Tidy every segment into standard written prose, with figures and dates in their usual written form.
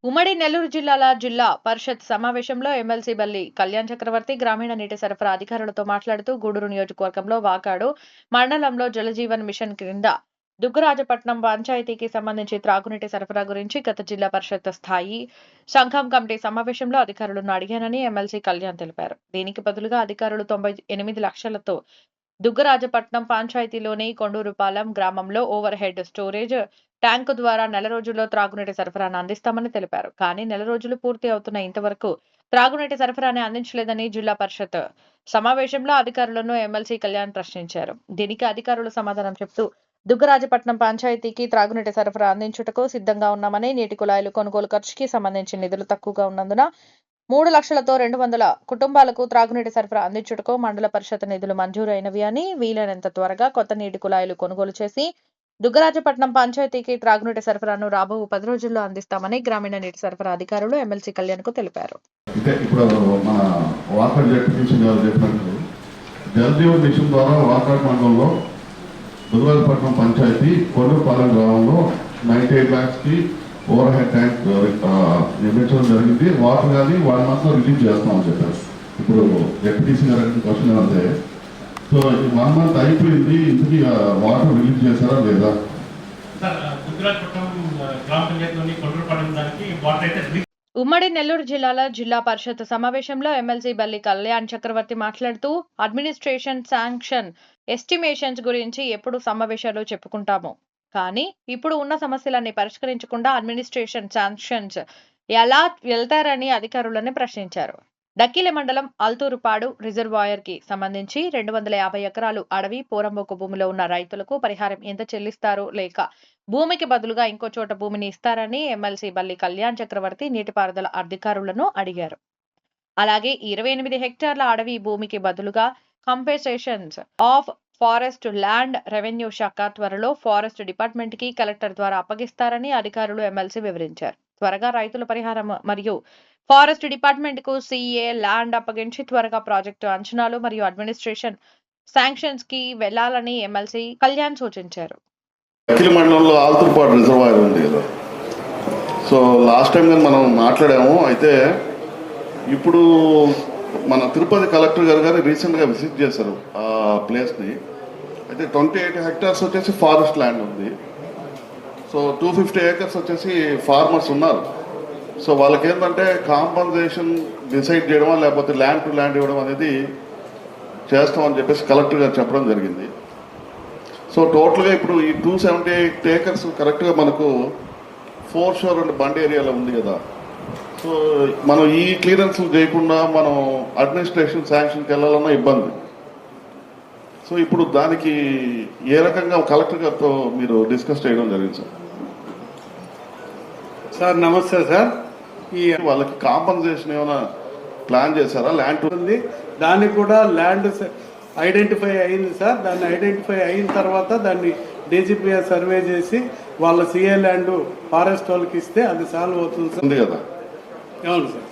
ఉమ్మడి నెల్లూరు జిల్లా పరిషత్ సమావేశంలో ఎమ్మెల్సీ బల్లి కళ్యాణ్ చక్రవర్తి గ్రామీణ నీటి సరఫరా అధికారులతో మాట్లాడుతూ గూడూరు నియోజకవర్గంలో వాకాడు మండలంలో జలజీవన్ మిషన్ క్రింద దుగ్గరాజపట్నం పంచాయతీకి సంబంధించి త్రాగునీటి సరఫరా గురించి గత జిల్లా పరిషత్ స్థాయి సంఘం కమిటీ సమావేశంలో అధికారులను అడిగానని ఎమ్మెల్సీ కళ్యాణ్ తెలిపారు. దీనికి బదులుగా అధికారులు 98 లక్షలతో దుగ్గరాజపట్నం పంచాయతీలోని కొండూరుపాలెం గ్రామంలో ఓవర్ హెడ్ స్టోరేజ్ ట్యాంకు ద్వారా నెల రోజుల్లో త్రాగునీటి సరఫరాను అందిస్తామని తెలిపారు. కానీ నెల రోజులు పూర్తి అవుతున్న ఇంతవరకు త్రాగునీటి సరఫరాని అందించలేదని జిల్లా పరిషత్ సమావేశంలో అధికారులను ఎమ్మెల్సీ కళ్యాణ్ ప్రశ్నించారు. దీనికి అధికారులు సమాధానం చెప్తూ దుగ్గరాజపట్నం పంచాయతీకి త్రాగునీటి సరఫరా అందించుటకు సిద్ధంగా ఉన్నామని, నీటి కుళాయిలు కొనుగోలు ఖర్చుకి సంబంధించి నిధులు తక్కువగా ఉన్నందున 3 లక్షలతో 200 కుటుంబాలకు త్రాగునీటి సరఫరా అందించుటకు మండల పరిషత్ నిధులు మంజూరు అయినవి అని, వీలైనంత త్వరగా కొత్త నీటి కుళాయిలు కొనుగోలు చేసి దుగ్గరాజపట్నం పంచాయతీకి త్రాగునీటి సరఫరాను రాబో 10 రోజుల్లో అందిస్తామని గ్రామీణ నీటి సరఫరా అధికారులు ఎమ్మెల్సీ కళ్యాణ్ కు తెలిపారు. ఇప్పుడు మన వాకర్ జడ్పీటీసీ గారు చెప్పినట్టు జలజీవన్ మిషన్ ద్వారా వాకర్ మండలంలో దుగ్గరాజపట్నం పంచాయతీ కొండపాలెం గ్రామంలో 98 lakhs కి ఓవర్ హెడ్ ట్యాంక్ నిర్మించడం జరిగింది. వాటర్ కానీ 1 month లో రిలీజ్ చేస్తామని చెప్పారు. ఇప్పుడు జడ్పీటీసీ గారు క్వశ్చన్ ఏమంటే, సో 1 month అయిపోయింది, ఇంతకీ వాటర్ రిలీజ్ చేశారా లేదా? ఉమ్మడి నెల్లూరు జిల్లా పరిషత్ సమావేశంలో ఎమ్మెల్సీ బల్లి కళ్యాణ్ చక్రవర్తి మాట్లాడుతూ అడ్మినిస్ట్రేషన్ శాంక్షన్ ఎస్టిమేషన్స్ గురించి ఎప్పుడు సమావేశాలు చెప్పుకుంటాము, కానీ ఇప్పుడు ఉన్న సమస్యలన్నీ పరిష్కరించకుండా అడ్మినిస్ట్రేషన్ శాంక్షన్స్ ఎలా వెళ్తారని అధికారులను ప్రశ్నించారు. డక్కిలి మండలం అల్తూరుపాడు రిజర్వాయర్ కి సంబంధించి 250 ఎకరాలు అడవి పోరంబోకు భూమిలో ఉన్న రైతులకు పరిహారం ఎంత చెల్లిస్తారు, లేక భూమికి బదులుగా ఇంకో చోట భూమిని ఇస్తారని ఎమ్మెల్సీ బల్లి కళ్యాణ్ చక్రవర్తి నీటిపారుదల అధికారులను అడిగారు. అలాగే 28 హెక్టార్ల అడవి భూమికి బదులుగా కంపెన్సేషన్స్ ఆఫ్ ఫారెస్ట్ ల్యాండ్ రెవెన్యూ శాఖ త్వరలో ఫారెస్ట్ డిపార్ట్మెంట్ కి కలెక్టర్ ద్వారా అప్పగిస్తారని అధికారులు ఎమ్మెల్సీ వివరించారు. త్వరగా రైతుల పరిహారం మరియు ఫారెస్ట్ డిపార్ట్మెంట్ కు సిఏ ల్యాండ్ అప్పగించి త్వరగా ప్రాజెక్టు అంచనాలు మరియు అడ్మినిస్ట్రేషన్ శాంక్షన్స్ కి వెళ్లాలని ఎమ్మెల్సీ కళ్యాణ్ సూచించారు. డక్కిలి మండలంలో ఆల్తూర్పాడు రిజర్వాయర్ ఉంది కదా, సో లాస్ట్ టైం కానీ మనం మాట్లాడాము. అయితే ఇప్పుడు మన తిరుపతి కలెక్టర్ గారు కానీ రీసెంట్గా విజిట్ చేశారు ఆ ప్లేస్ని. అయితే 28 hectares వచ్చేసి ఫారెస్ట్ ల్యాండ్ ఉంది. సో 250 acres వచ్చేసి ఫార్మర్స్ ఉన్నారు. సో వాళ్ళకి ఏంటంటే కాంపన్సేషన్ డిసైడ్ చేయడం లేకపోతే ల్యాండ్ టు ల్యాండ్ ఇవ్వడం అనేది చేస్తామని చెప్పేసి కలెక్టర్ గారు చెప్పడం జరిగింది. సో టోటల్గా ఇప్పుడు ఈ 278 acres కరెక్ట్గా మనకు 4 shore అండ్ బండ్ ఏరియాలో ఉంది కదా. సో మనం ఈ క్లియరెన్స్ చేయకుండా మనం అడ్మినిస్ట్రేషన్ శాంక్షన్కి వెళ్ళాలన్నా ఇబ్బంది. సో ఇప్పుడు దానికి ఏ రకంగా కలెక్టర్ గారితో మీరు డిస్కస్ చేయడం జరిగింది సార్? నమస్తే సార్. ఈ వాళ్ళకి కాంపన్సేషన్ ఏమైనా ప్లాన్ చేశారా? ల్యాండ్ ఉంది, దానికి కూడా ల్యాండ్ ఐడెంటిఫై అయింది సార్. దాన్ని ఐడెంటిఫై అయిన తర్వాత దాన్ని డీజీపీఎస్ సర్వే చేసి వాళ్ళ సిఏ ల్యాండ్ ఫారెస్ట్ వాళ్ళకి ఇస్తే అది సాల్వ్ అవుతుంది సార్. ఉంది కదా? అవును సార్.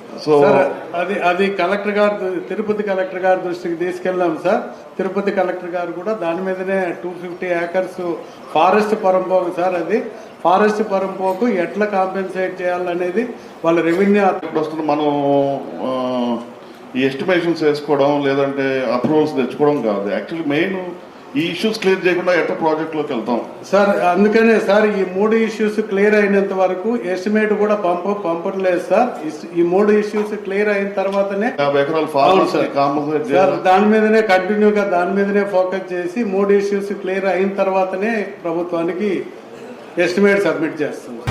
సార్ అది కలెక్టర్ గారు, తిరుపతి కలెక్టర్ గారి దృష్టికి తీసుకెళ్ళాం సార్. తిరుపతి కలెక్టర్ గారు కూడా దాని మీదనే 250 acres ఫారెస్ట్ పరంపోకు సార్. అది ఫారెస్ట్ పరంపోకు ఎట్లా కాంపెన్సేట్ చేయాలనేది వాళ్ళ రెవెన్యూ వస్తుంది. మనం ఈ ఎస్టిమేషన్స్ వేసుకోవడం లేదంటే అప్రూవల్స్ తెచ్చుకోవడం కాదు. యాక్చువల్లీ మెయిన్ ఈ ఇష్యూస్ క్లియర్ చేయకుండా ఎట్లా ప్రాజెక్ట్లోకి వెళ్తాం సార్. అందుకనే సార్ ఈ 3 issues క్లియర్ అయినంత వరకు ఎస్టిమేట్ కూడా పంపట్లేదు సార్. ఈ 3 issues క్లియర్ అయిన తర్వాతనే 50 ఎకరాలు ఫార్మర్స్ కాంపన్సేట్ సార్ దాని మీదనే కంటిన్యూగా దాని మీదనే ఫోకస్ చేసి 3 issues క్లియర్ అయిన తర్వాతనే ప్రభుత్వానికి ఎస్టిమేట్ సబ్మిట్ చేస్తుంది.